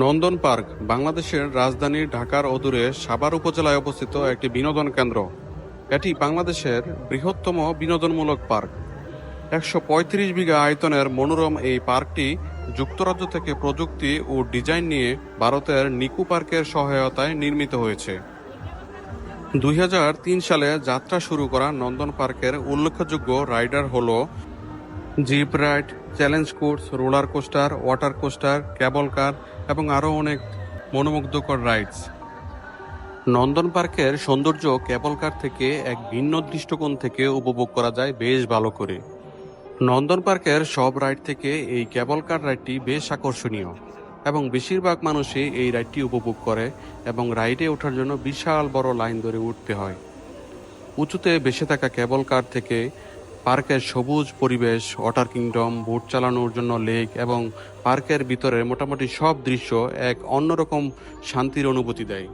নন্দন park বাংলাদেশের রাজধানী ঢাকার অদূরে সাভার উপজেলায় অবস্থিত একটি বিনোদন কেন্দ্র। এটি বাংলাদেশের বৃহত্তম বিনোদনমূলক পার্ক। ১৩৫ বিঘা আয়তনের মনোরম এই পার্কটি যুক্তরাজ্য থেকে প্রযুক্তি ও ডিজাইন নিয়ে ভারতের নিকু পার্কের সহায়তায় নির্মিত হয়েছে। ২০০৩ সালে যাত্রা শুরু করা নন্দন পার্কের উল্লেখযোগ্য রাইডার হল zip ride, challenge course, roller coaster, water coaster, cable car এবং আরও অনেক মনোমুগ্ধকর রাইডস। নন্দন পার্কের সৌন্দর্য কেবল কার থেকে এক ভিন্ন দৃষ্টিকোণ থেকে উপভোগ করা যায় বেশ ভালো করে। নন্দন পার্কের সব রাইড থেকে এই কেবল কার রাইডটি বেশ আকর্ষণীয় এবং বেশিরভাগ মানুষই এই রাইডটি উপভোগ করে এবং রাইডে ওঠার জন্য বিশাল বড় লাইন ধরে উঠতে হয়। উঁচুতে ভেসে থাকা কেবল কার থেকে পার্কের সবুজ পরিবেশ, ওয়াটার কিংডম, বোট চালানোর জন্য লেক এবং পার্কের ভিতরে মোটামুটি সব দৃশ্য এক অন্যরকম শান্তির অনুভূতি দেয়।